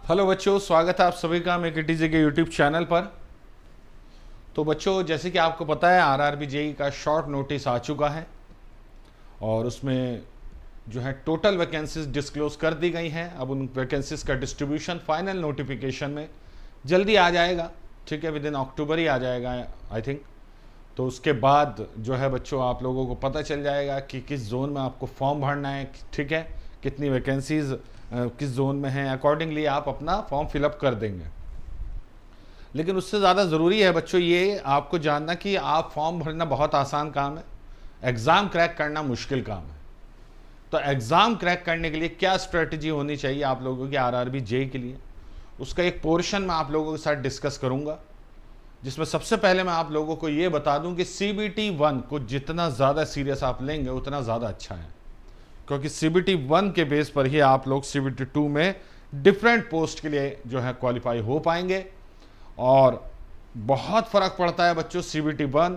Hello बच्चों, स्वागत है आप सभी का मेक इट इजी के यूट्यूब चैनल पर। तो बच्चों, जैसे कि आपको पता है आरआरबी जेईई का शॉर्ट नोटिस आ चुका है और उसमें जो है टोटल वैकेंसीज डिस्क्लोज कर दी गई हैं। अब उन वैकेंसीज का डिस्ट्रीब्यूशन फाइनल नोटिफिकेशन में जल्दी आ जाएगा, ठीक है, विद इन अक्टूबर ही आ जाएगा आई थिंक। तो उसके बाद जो है बच्चों आप लोगों को पता चल जाएगा कि किस जोन में आपको फॉर्म भरना है, ठीक है, कितनी वैकेंसीज किस जोन में हैं, अकॉर्डिंगली आप अपना फॉर्म फिलअप कर देंगे। लेकिन उससे ज़्यादा ज़रूरी है बच्चों ये आपको जानना कि आप फॉर्म भरना बहुत आसान काम है, एग्ज़ाम क्रैक करना मुश्किल काम है। तो एग्ज़ाम क्रैक करने के लिए क्या स्ट्रेटजी होनी चाहिए आप लोगों की आरआरबी जेईई के लिए, उसका एक पोर्शन मैं आप लोगों के साथ डिस्कस करूँगा, जिसमें सबसे पहले मैं आप लोगों को ये बता दूं कि CBT 1 को जितना ज़्यादा सीरियस आप लेंगे उतना ज़्यादा अच्छा है, क्योंकि CBT 1 के बेस पर ही आप लोग CBT 2 में डिफरेंट पोस्ट के लिए जो है क्वालिफाई हो पाएंगे। और बहुत फ़र्क पड़ता है बच्चों CBT 1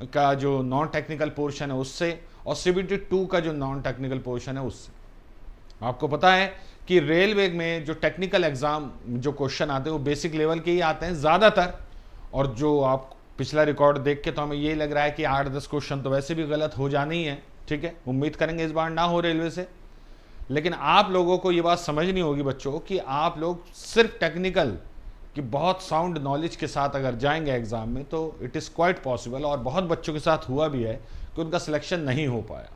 का जो नॉन टेक्निकल पोर्शन है उससे और CBT 2 का जो नॉन टेक्निकल पोर्शन है उससे। आपको पता है कि रेलवे में जो टेक्निकल एग्ज़ाम जो क्वेश्चन आते हैं वो बेसिक लेवल के ही आते हैं ज़्यादातर, और जो आप पिछला रिकॉर्ड देख के तो हमें यही लग रहा है कि 8-10 क्वेश्चन तो वैसे भी गलत हो जाने ही है, ठीक है, उम्मीद करेंगे इस बार ना हो रेलवे से। लेकिन आप लोगों को ये बात समझनी होगी बच्चों कि आप लोग सिर्फ टेक्निकल की बहुत साउंड नॉलेज के साथ अगर जाएंगे एग्जाम में तो इट इज़ क्वाइट पॉसिबल, और बहुत बच्चों के साथ हुआ भी है कि उनका सिलेक्शन नहीं हो पाया।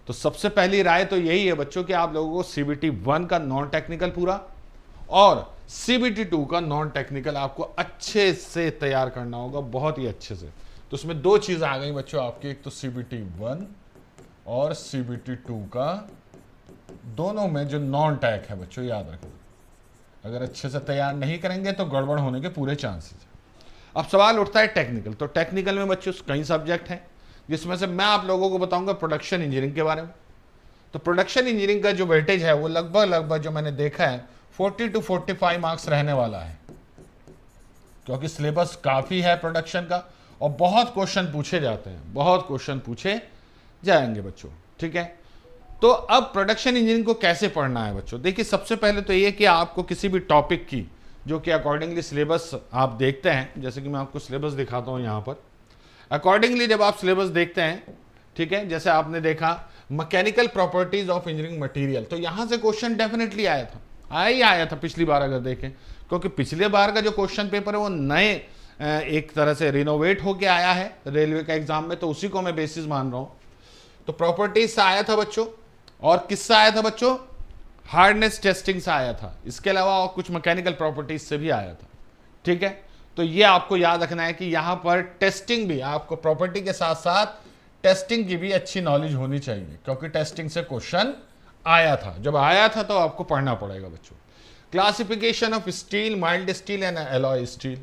तो सबसे पहली राय तो यही है बच्चों कि आप लोगों को CBT 1 का नॉन टेक्निकल पूरा और CBT 2 का नॉन टेक्निकल आपको अच्छे से तैयार करना होगा, बहुत ही अच्छे से। तो उसमें दो चीज़ें आ गई बच्चों आपकी, एक तो CBT 1 और CBT 2 का दोनों में जो नॉन टेक है बच्चों याद रखना, अगर अच्छे से तैयार नहीं करेंगे तो गड़बड़ होने के पूरे चांसेस है। अब सवाल उठता है टेक्निकल, तो टेक्निकल में बच्चों कई सब्जेक्ट हैं जिसमें से मैं आप लोगों को बताऊंगा प्रोडक्शन इंजीनियरिंग के बारे में। तो प्रोडक्शन इंजीनियरिंग का जो वेटेज है वो लगभग जो मैंने देखा है 40 to 45 मार्क्स रहने वाला है, क्योंकि सिलेबस काफ़ी है प्रोडक्शन का और बहुत क्वेश्चन पूछे जाते हैं, बहुत क्वेश्चन पूछे जाएंगे बच्चों, ठीक है। तो अब प्रोडक्शन इंजीनियरिंग को कैसे पढ़ना है बच्चों, देखिए सबसे पहले तो ये कि आपको किसी भी टॉपिक की जो कि अकॉर्डिंगली सिलेबस आप देखते हैं, जैसे कि मैं आपको सिलेबस दिखाता हूँ यहाँ पर। अकॉर्डिंगली जब आप सिलेबस देखते हैं, ठीक है, जैसे आपने देखा mechanical properties of engineering material, तो यहाँ से क्वेश्चन डेफिनेटली आया था पिछली बार अगर देखें, क्योंकि पिछले बार का जो क्वेश्चन पेपर है वो नए एक तरह से रिनोवेट होके आया है रेलवे का एग्जाम में, तो उसी को मैं बेसिस मान रहा हूँ। तो प्रॉपर्टीज से आया था बच्चों, और किससे आया था बच्चों, हार्डनेस टेस्टिंग से आया था, इसके अलावा और कुछ मैकेनिकल प्रॉपर्टीज से भी आया था, ठीक है। तो ये आपको याद रखना है कि यहाँ पर टेस्टिंग भी आपको प्रॉपर्टी के साथ साथ टेस्टिंग की भी अच्छी नॉलेज होनी चाहिए, क्योंकि टेस्टिंग से क्वेश्चन आया था, जब आया था तो आपको पढ़ना पड़ेगा बच्चों। Classification of steel, mild steel and alloy steel.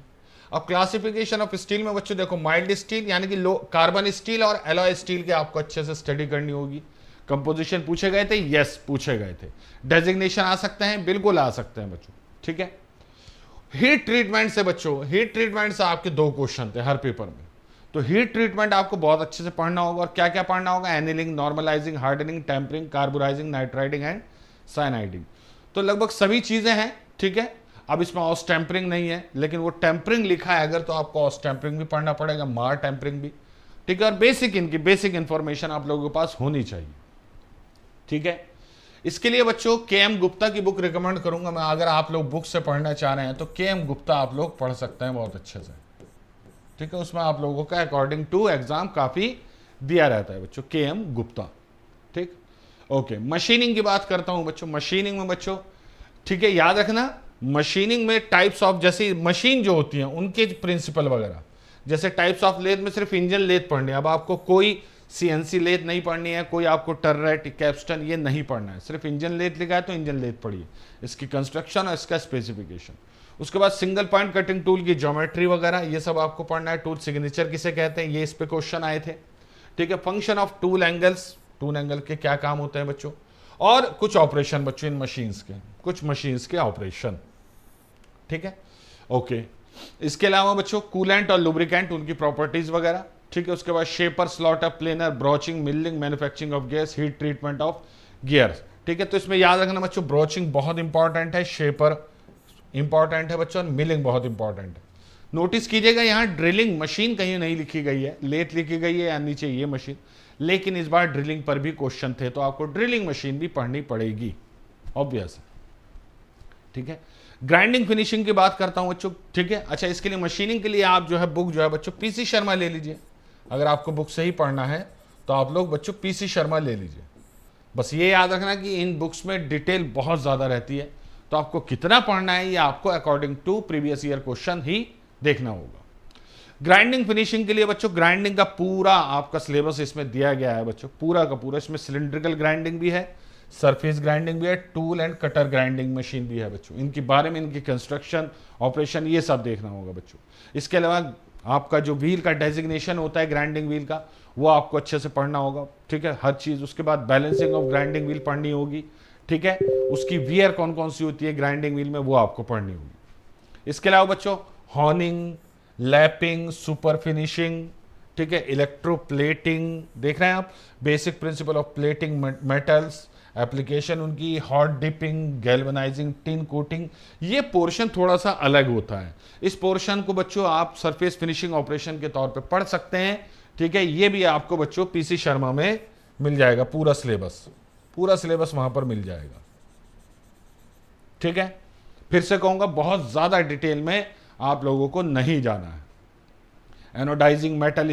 अब क्लासिफिकेशन ऑफ स्टील में बच्चों देखो माइल्ड स्टील यानी कि लो कार्बन स्टील और एलॉय स्टील के आपको अच्छे से स्टडी करनी होगी। कंपोजिशन पूछे गए थे, यस पूछे गए थे। डेजिग्नेशन आ सकते हैं, बिल्कुल आ सकते हैं बच्चों, ठीक है। हीट ट्रीटमेंट से बच्चों, हीट ट्रीटमेंट से आपके 2 क्वेश्चन थे हर पेपर में, तो हीट ट्रीटमेंट आपको बहुत अच्छे से पढ़ना होगा। और क्या क्या पढ़ना होगा, annealing, normalising, hardening, tempering, carburising, nitriding and cyaniding. तो लगभग सभी चीजें हैं, ठीक है। अब इसमें ऑस टेम्परिंग नहीं है, लेकिन वो टेम्परिंग लिखा है अगर तो आपको ऑस टेम्परिंग भी पढ़ना पड़ेगा, मार टेम्परिंग भी, ठीक है। और बेसिक इंफॉर्मेशन आप लोगों के पास होनी चाहिए, ठीक है। इसके लिए बच्चों KM गुप्ता की बुक रिकमेंड करूंगा मैं, अगर आप लोग बुक से पढ़ना चाह रहे हैं तो KM गुप्ता आप लोग पढ़ सकते हैं बहुत अच्छे से, ठीक है। उसमें आप लोगों का अकॉर्डिंग टू एग्जाम काफी दिया रहता है बच्चों, KM गुप्ता, ठीक। ओके, मशीनिंग की बात करता हूं बच्चों। मशीनिंग में बच्चों, ठीक है, याद रखना मशीनिंग में टाइप्स ऑफ, जैसे मशीन जो होती है उनके प्रिंसिपल वगैरह, जैसे टाइप्स ऑफ लेथ में सिर्फ इंजन लेथ पढ़नी है, अब आपको कोई CNC लेथ नहीं पढ़नी है, कोई आपको टर्रेट, कैप्स्टन ये नहीं पढ़ना है, सिर्फ इंजन लेथ लिखा है तो इंजन लेथ पढ़िए, इसकी कंस्ट्रक्शन और इसका स्पेसिफिकेशन। उसके बाद सिंगल पॉइंट कटिंग टूल की ज्योमेट्री वगैरह ये सब आपको पढ़ना है। टूल सिग्नेचर किसे कहते हैं, ये इस पे क्वेश्चन आए थे, ठीक है। Function of tool angles, tool angle के क्या काम होते हैं बच्चों, और कुछ ऑपरेशन बच्चों इन मशीन्स के, कुछ मशीन्स के ऑपरेशन, ठीक है। ओके, इसके अलावा बच्चों कूलेंट और लुब्रिकेंट, उनकी प्रॉपर्टीज वगैरह, ठीक है। उसके बाद shaper, slaughter, planar, broaching, milling, manufacturing of gas, heat treatment of gears, ठीक है। तो इसमें याद रखना बच्चों ब्रोचिंग बहुत इंपॉर्टेंट है, शेपर इंपॉर्टेंट है बच्चों, मिलिंग बहुत इंपॉर्टेंट है। नोटिस कीजिएगा यहाँ ड्रिलिंग मशीन कहीं नहीं लिखी गई है, लेथ लिखी गई है या नीचे ये मशीन, लेकिन इस बार ड्रिलिंग पर भी क्वेश्चन थे, तो आपको ड्रिलिंग मशीन भी पढ़नी पड़ेगी, ऑब्वियस है। ठीक है, ग्राइंडिंग फिनिशिंग की बात करता हूं बच्चों। ठीक है, अच्छा इसके लिए मशीनिंग के लिए आप जो है बुक जो है बच्चों पीसी शर्मा ले लीजिए। अगर आपको बुक से ही पढ़ना है तो आप लोग बच्चों पीसी शर्मा ले लीजिए। बस ये याद रखना कि इन बुक्स में डिटेल बहुत ज़्यादा रहती है, तो आपको कितना पढ़ना है ये आपको according to previous year question ही देखना होगा। ग्राइंडिंग फिनिशिंग के लिए बच्चों ग्राइंडिंग का पूरा आपका सिलेबस इसमें दिया गया है बच्चों, पूरा का पूरा। इसमें सिलिंड्रिकल ग्राइंडिंग भी है, सरफेस ग्राइंडिंग भी है, tool end cutter grinding machine भी है बच्चों। इनके बारे में, इनकी कंस्ट्रक्शन, ऑपरेशन, ये सब देखना होगा बच्चों। इसके अलावा आपका जो व्हील का डेजिग्नेशन होता है ग्राइंडिंग व्हील का, वो आपको अच्छे से पढ़ना होगा। ठीक है, हर चीज़। उसके बाद बैलेंसिंग ऑफ ग्राइंडिंग व्हील पढ़नी होगी। ठीक है, उसकी वियर कौन कौन सी होती है ग्राइंडिंग व्हील में, वो आपको पढ़नी होगी। इसके अलावा बच्चों हॉर्निंग, लैपिंग, सुपर फिनिशिंग, ठीक है, इलेक्ट्रोप्लेटिंग देख रहे हैं आप, basic principle of plating metals, application उनकी, hot dipping, galvanising, tin coating, ये पोर्शन थोड़ा सा अलग होता है। इस पोर्शन को बच्चों आप सरफेस फिनिशिंग ऑपरेशन के तौर पे पढ़ सकते हैं। ठीक है, ये भी आपको बच्चों पीसी शर्मा में मिल जाएगा, पूरा सिलेबस वहां पर मिल जाएगा। ठीक है, फिर से कहूंगा बहुत ज्यादा डिटेल में आप लोगों को नहीं जाना है। एनोडाइजिंग, मेटल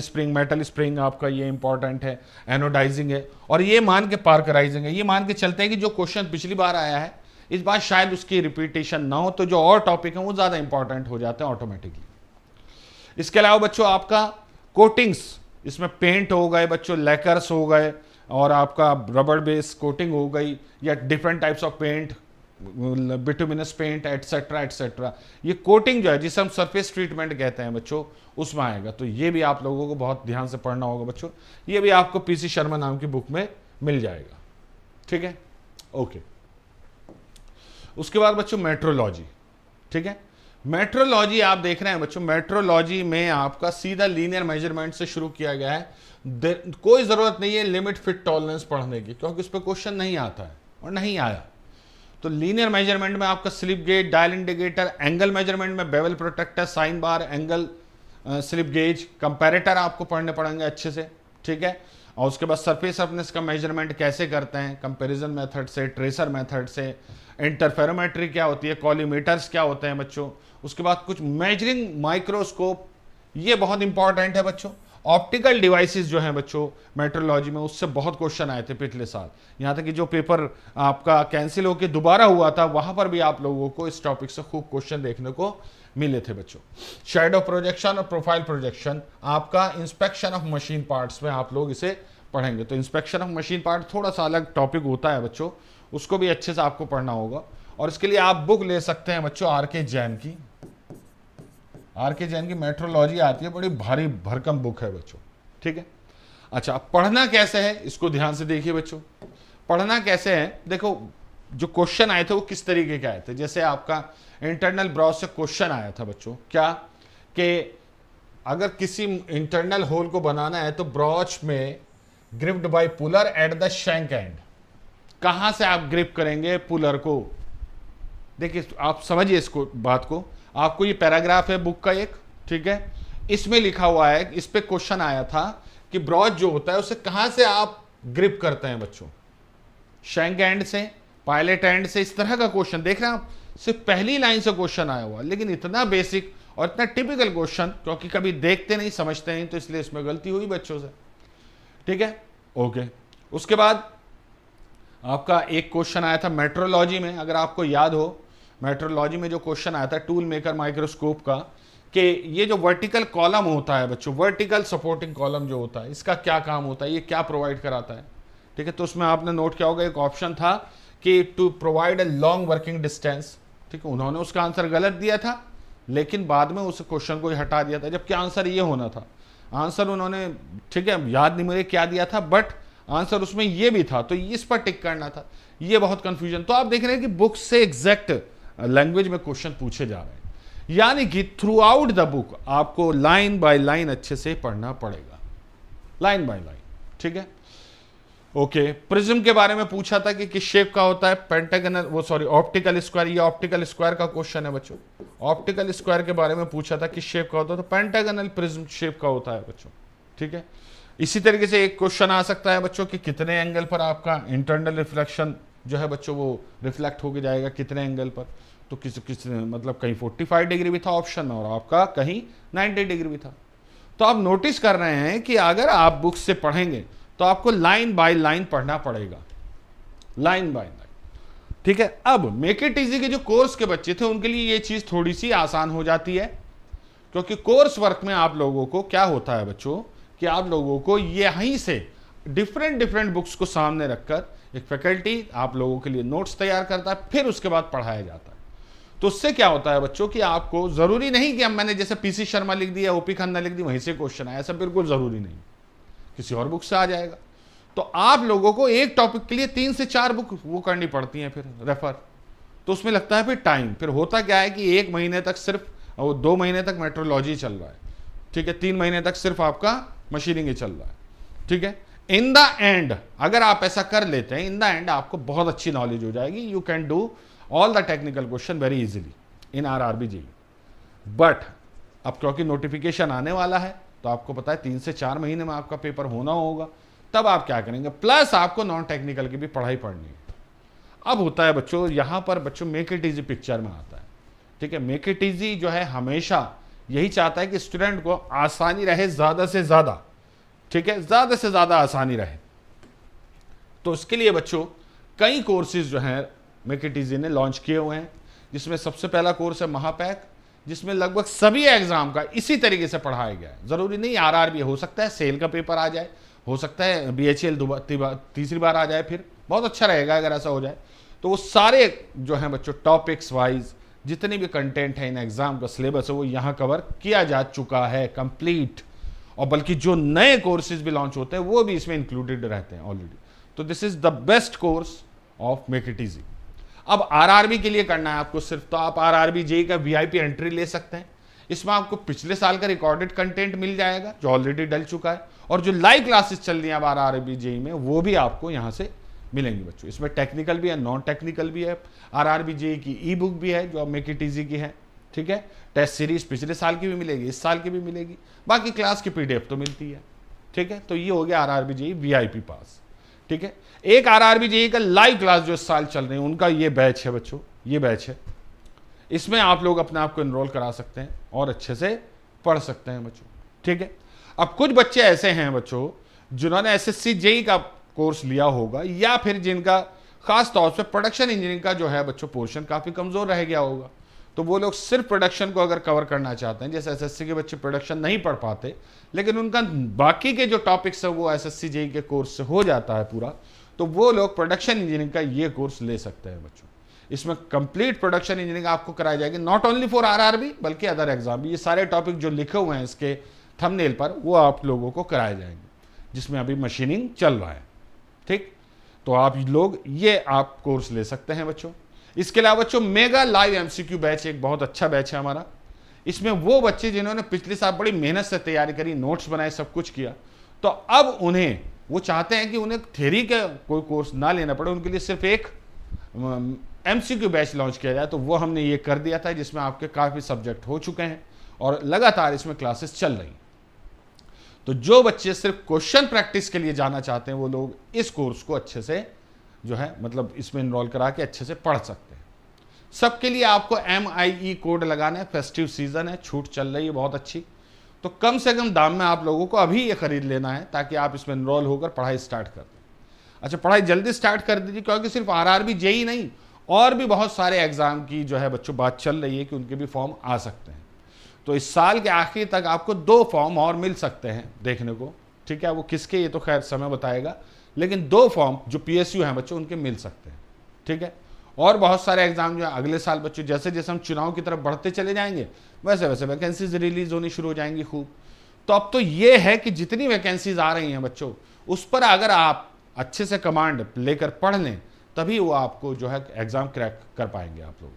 स्प्रिंग आपका ये इंपॉर्टेंट है, एनोडाइजिंग है, और ये मान के पार्कराइजिंग है। ये मान के चलते हैं कि जो क्वेश्चन पिछली बार आया है इस बार शायद उसकी रिपीटेशन ना हो, तो जो और टॉपिक है वो ज्यादा इंपॉर्टेंट हो जाते हैं ऑटोमेटिकली। इसके अलावा बच्चों आपका कोटिंग्स, इसमें पेंट हो गए बच्चों, लैकर्स हो गए, और आपका रबर बेस कोटिंग हो गई, या different types of paint, bituminous paint, etcetera etcetera. ये कोटिंग जो है जिसे हम सरफेस ट्रीटमेंट कहते हैं बच्चों, उसमें आएगा। तो ये भी आप लोगों को बहुत ध्यान से पढ़ना होगा बच्चों। ये भी आपको पीसी शर्मा नाम की बुक में मिल जाएगा। ठीक है, ओके। उसके बाद बच्चों मेट्रोलॉजी। ठीक है, मेट्रोलॉजी आप देख रहे हैं बच्चों, मेट्रोलॉजी में आपका सीधा लीनियर मेजरमेंट से शुरू किया गया है। कोई जरूरत नहीं है लिमिट फिट टॉलरेंस पढ़ने की, क्योंकि उस पर क्वेश्चन नहीं आता है और नहीं आया। तो लीनियर मेजरमेंट में आपका slip gauge, dial indicator, angle measurement में bevel protractor, sine bar, angle slip gauge, comparator आपको पढ़ने पड़ेंगे अच्छे से। ठीक है, और उसके बाद सरफेस रफनेस का मेजरमेंट कैसे करते हैं, कंपैरिजन मेथड से, ट्रेसर मेथड से, इंटरफेरोमेट्री क्या होती है, कॉलीमीटर्स क्या होते हैं बच्चों। उसके बाद कुछ मेजरिंग माइक्रोस्कोप, ये बहुत इंपॉर्टेंट है बच्चों। ऑप्टिकल डिवाइसेस जो हैं बच्चों मेट्रोलॉजी में, उससे बहुत क्वेश्चन आए थे पिछले साल। यहाँ तक कि जो पेपर आपका कैंसिल होकर दोबारा हुआ था वहां पर भी आप लोगों को इस टॉपिक से खूब क्वेश्चन देखने को मिले थे बच्चों। शैडो प्रोजेक्शन और प्रोफाइल प्रोजेक्शन आपका इंस्पेक्शन ऑफ मशीन पार्ट्स में आप लोग इसे पढ़ेंगे। तो इंस्पेक्शन ऑफ मशीन पार्ट थोड़ा सा अलग टॉपिक होता है बच्चों, उसको भी अच्छे से आपको पढ़ना होगा। और इसके लिए आप बुक ले सकते हैं बच्चों आर.के. जैन की। आर.के. जैन की मेट्रोलॉजी आती है, बड़ी भारी भरकम बुक है बच्चों। ठीक है, अच्छा पढ़ना कैसे है इसको ध्यान से देखिए बच्चों। पढ़ना कैसे है, देखो जो क्वेश्चन आए थे वो किस तरीके के आए थे। जैसे आपका इंटरनल ब्रॉच से क्वेश्चन आया था बच्चों, क्या कि अगर किसी इंटरनल होल को बनाना है तो ब्रॉच में gripped by puller at the shank end, कहां से आप ग्रिप करेंगे पुलर को। देखिए आप समझिए इसको, बात को, आपको ये पैराग्राफ है बुक का एक, ठीक है, इसमें लिखा हुआ है, इस पे क्वेश्चन आया था कि ब्रॉच जो होता है उसे कहां से आप ग्रिप करते हैं बच्चों, शैंक एंड से, पायलट एंड से, इस तरह का क्वेश्चन देख रहे हैं आप। सिर्फ पहली लाइन से क्वेश्चन आया हुआ, लेकिन इतना बेसिक और इतना टिपिकल क्वेश्चन, क्योंकि कभी देखते नहीं समझते नहीं, तो इसलिए इसमें गलती हुई बच्चों से। ठीक है, ओके। उसके बाद आपका एक क्वेश्चन आया था मेट्रोलॉजी में, अगर आपको याद हो मेट्रोलॉजी में जो क्वेश्चन आया था टूल मेकर माइक्रोस्कोप का, कि ये जो वर्टिकल कॉलम होता है बच्चों, वर्टिकल सपोर्टिंग कॉलम जो होता है, इसका क्या काम होता है, ये क्या प्रोवाइड कराता है। ठीक है, तो उसमें आपने नोट किया होगा एक ऑप्शन था कि to provide a long working distance. ठीक है, उन्होंने उसका आंसर गलत दिया था, लेकिन बाद में उस क्वेश्चन को हटा दिया था, जबकि आंसर ये होना था। आंसर उन्होंने, ठीक है, याद नहीं मुझे क्या दिया था, बट आंसर उसमें ये भी था, तो इस पर टिक करना था। ये बहुत कंफ्यूजन। तो आप देख रहे हैं कि बुक से एग्जैक्ट लैंग्वेज में क्वेश्चन पूछे जा रहे हैं, यानी कि थ्रू आउट द बुक आपको लाइन बाय लाइन अच्छे से पढ़ना पड़ेगा, लाइन बाय लाइन। ठीक है, ओके, प्रिज्म के बारे में पूछा था कि किस शेप का होता है, पेंटागनल, वो सॉरी ऑप्टिकल स्क्वायर, ये ऑप्टिकल स्क्वायर का क्वेश्चन है बच्चों। ऑप्टिकल स्क्वायर के बारे में पूछा था किस शेप का होता है, तो पेंटागनल प्रिज्म शेप का होता है बच्चों, ठीक है। इसी तरीके से एक क्वेश्चन आ सकता है बच्चों कि कितने एंगल पर आपका इंटरनल रिफ्लेक्शन जो है बच्चों वो रिफ्लेक्ट होके जाएगा, कितने एंगल पर, तो किस मतलब कहीं 45 डिग्री भी था ऑप्शन में और आपका कहीं 90 डिग्री भी था। तो आप नोटिस कर रहे हैं कि अगर आप बुक से पढ़ेंगे तो आपको लाइन बाय लाइन पढ़ना पड़ेगा, लाइन बाय लाइन, ठीक है। अब मेक इट इजी के जो कोर्स के बच्चे थे उनके लिए ये चीज थोड़ी सी आसान हो जाती है, क्योंकि कोर्स वर्क में आप लोगों को क्या होता है बच्चों कि आप लोगों को यहीं से डिफरेंट बुक्स को सामने रखकर एक फैकल्टी आप लोगों के लिए नोट्स तैयार करता है, फिर उसके बाद पढ़ाया जाता है। तो उससे क्या होता है बच्चों कि आपको जरूरी नहीं कि अब मैंने जैसे पीसी शर्मा लिख दिया, ओपी खन्ना लिख दी, वहीं से क्वेश्चन आया, ऐसा बिल्कुल जरूरी नहीं, किसी और बुक से आ जाएगा। तो आप लोगों को एक टॉपिक के लिए 3 से 4 बुक वो करनी पड़ती हैं फिर रेफर, तो उसमें लगता है फिर टाइम। फिर होता क्या है कि 1 महीने तक सिर्फ, 2 महीने तक मेट्रोलॉजी चल रहा है, ठीक है, 3 महीने तक सिर्फ आपका मशीनिंग ही चल रहा है, ठीक है। इन द एंड अगर आप ऐसा कर लेते हैं, इन द एंड आपको बहुत अच्छी नॉलेज हो जाएगी, you can do all the technical question very easily in RRB JEE. But अब क्योंकि नोटिफिकेशन आने वाला है तो आपको पता है 3 से 4 महीने में आपका पेपर होना होगा, तब आप क्या करेंगे, प्लस आपको नॉन टेक्निकल की भी पढ़ाई पढ़नी है। अब होता है बच्चों यहां पर बच्चों मेक इट इजी पिक्चर में आता है, ठीक है। मेक इट इजी जो है हमेशा यही चाहता है कि स्टूडेंट को आसानी रहे ज्यादा से ज्यादा, ठीक है, ज्यादा से ज्यादा आसानी रहे। तो उसके लिए बच्चों कई कोर्सेज जो हैं मेक इट इजी ने लॉन्च किए हुए हैं, जिसमें सबसे पहला कोर्स है महापैक, जिसमें लगभग सभी एग्जाम का इसी तरीके से पढ़ाया गया है। जरूरी नहीं आरआरबी, हो सकता है सेल का पेपर आ जाए, हो सकता है बीएचएल तीसरी बार आ जाए, फिर बहुत अच्छा रहेगा अगर ऐसा हो जाए। तो वो सारे जो हैं बच्चों टॉपिक्स वाइज जितने भी कंटेंट है इन एग्जाम का सिलेबस है वो यहाँ कवर किया जा चुका है कंप्लीट, और बल्कि जो नए कोर्सेज भी लॉन्च होते हैं वो भी इसमें इंक्लूडेड रहते हैं ऑलरेडी। तो this is the best course of make it easy. अब आरआरबी के लिए करना है आपको सिर्फ, तो आप आरआरबी जेईई का वीआईपी एंट्री ले सकते हैं। इसमें आपको पिछले साल का रिकॉर्डेड कंटेंट मिल जाएगा जो ऑलरेडी डल चुका है, और जो लाइव क्लासेस चल रही हैं अब आरआरबी जेईई में वो भी आपको यहां से मिलेंगी बच्चों। इसमें टेक्निकल भी है, नॉन टेक्निकल भी है, आरआरबी जेईई की ई बुक भी है जो मेक इट इजी की है, ठीक है। टेस्ट सीरीज पिछले साल की भी मिलेगी, इस साल की भी मिलेगी, बाकी क्लास की पीडीएफ तो मिलती है, ठीक है। तो ये हो गया आरआरबी जेईई वीआईपी पास, ठीक है। एक आरआरबी जेईई का लाइव क्लास जो इस साल चल रहे हैं उनका ये बैच है बच्चों, ये बैच है, इसमें आप लोग अपने आप को एनरोल करा सकते हैं और अच्छे से पढ़ सकते हैं बच्चों, ठीक है। अब कुछ बच्चे ऐसे हैं बच्चों जिन्होंने एसएससी जेईई का कोर्स लिया होगा, या फिर जिनका खास तौर से प्रोडक्शन इंजीनियरिंग का जो है बच्चों पोर्शन काफी कमजोर रह गया होगा, तो वो लोग सिर्फ प्रोडक्शन को अगर कवर करना चाहते हैं, जैसे एसएससी के बच्चे प्रोडक्शन नहीं पढ़ पाते लेकिन उनका बाकी के जो टॉपिक्स है वो एसएससी जेईई के कोर्स से हो जाता है पूरा, तो वो लोग प्रोडक्शन इंजीनियरिंग का ये कोर्स ले सकते हैं बच्चों। इसमें कंप्लीट प्रोडक्शन इंजीनियरिंग आपको कराई जाएगी, नॉट ओनली फॉर आरआरबी बल्कि अदर एग्जाम भी। ये सारे टॉपिक जो लिखे हुए हैं इसके थंबनेल पर वो आप लोगों को कराए जाएंगे, जिसमें अभी मशीनिंग चल रहा है, ठीक। तो आप लोग ये आप कोर्स ले सकते हैं बच्चों। इसके अलावा बच्चों मेगा लाइव एमसीक्यू बैच एक बहुत अच्छा बैच है हमारा। इसमें वो बच्चे जिन्होंने पिछले साल बड़ी मेहनत से तैयारी करी, नोट्स बनाए, सब कुछ किया, तो अब उन्हें वो चाहते हैं कि उन्हें थ्योरी का कोई कोर्स ना लेना पड़े, उनके लिए सिर्फ एक एमसीक्यू बैच लॉन्च किया जाए। तो वो हमने ये कर दिया था, जिसमें आपके काफ़ी सब्जेक्ट हो चुके हैं और लगातार इसमें क्लासेस चल रही। तो जो बच्चे सिर्फ क्वेश्चन प्रैक्टिस के लिए जाना चाहते हैं वो लोग इस कोर्स को अच्छे से जो है मतलब इसमें इनरोल करा के अच्छे से पढ़ सकते हैं। सबके लिए आपको MIE कोड लगाना है, फेस्टिव सीजन है, छूट चल रही है बहुत अच्छी, तो कम से कम दाम में आप लोगों को अभी ये खरीद लेना है ताकि आप इसमें इनरोल होकर पढ़ाई स्टार्ट कर दें। अच्छा, पढ़ाई जल्दी स्टार्ट कर दीजिए, क्योंकि सिर्फ आरआरबी जेईई नहीं और भी बहुत सारे एग्जाम की जो है बच्चों बात चल रही है कि उनके भी फॉर्म आ सकते हैं। तो इस साल के आखिर तक आपको 2 फॉर्म और मिल सकते हैं देखने को, ठीक है। वो किसके ये तो खैर समय बताएगा, लेकिन 2 फॉर्म जो PSU हैं बच्चों उनके मिल सकते हैं, ठीक है। और बहुत सारे एग्जाम जो है अगले साल बच्चों जैसे जैसे हम चुनाव की तरफ बढ़ते चले जाएंगे वैसे वैसे वैकेंसीज रिलीज होनी शुरू हो जाएंगी खूब। तो अब तो ये है कि जितनी वैकेंसीज आ रही हैं बच्चों उस पर अगर आप अच्छे से कमांड लेकर पढ़ लें तभी वो आपको जो है एग्जाम क्रैक कर पाएंगे आप लोग।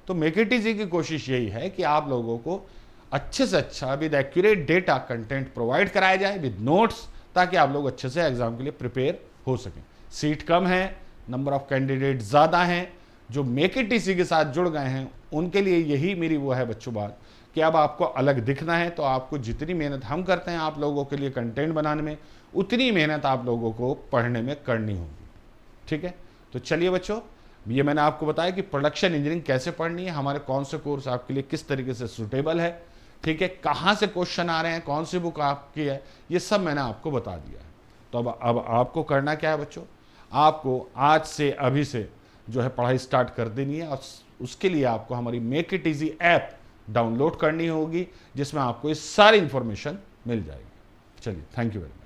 तो मेक इट इजी की कोशिश यही है कि आप लोगों को अच्छे से अच्छा with accurate data content provide कराया जाए विद नोट्स, ताकि आप लोग अच्छे से एग्जाम के लिए प्रिपेयर हो सकें। सीट कम है, नंबर ऑफ कैंडिडेट ज़्यादा हैं, जो मेक इट ईजी के साथ जुड़ गए हैं उनके लिए यही मेरी वो है बच्चों बात कि अब आपको अलग दिखना है तो आपको जितनी मेहनत हम करते हैं आप लोगों के लिए कंटेंट बनाने में, उतनी मेहनत आप लोगों को पढ़ने में करनी होगी। ठीक है, तो चलिए बच्चों, ये मैंने आपको बताया कि प्रोडक्शन इंजीनियरिंग कैसे पढ़नी है, हमारे कौन से कोर्स आपके लिए किस तरीके से सूटेबल है, ठीक है, कहाँ से क्वेश्चन आ रहे हैं, कौन सी बुक आपकी है, ये सब मैंने आपको बता दिया है। तो अब आपको करना क्या है बच्चों, आपको आज से अभी से जो है पढ़ाई स्टार्ट कर देनी है और उसके लिए आपको हमारी make it easy app download करनी होगी जिसमें आपको ये सारी इंफॉर्मेशन मिल जाएगी। चलिए, थैंक यू वेरी मच।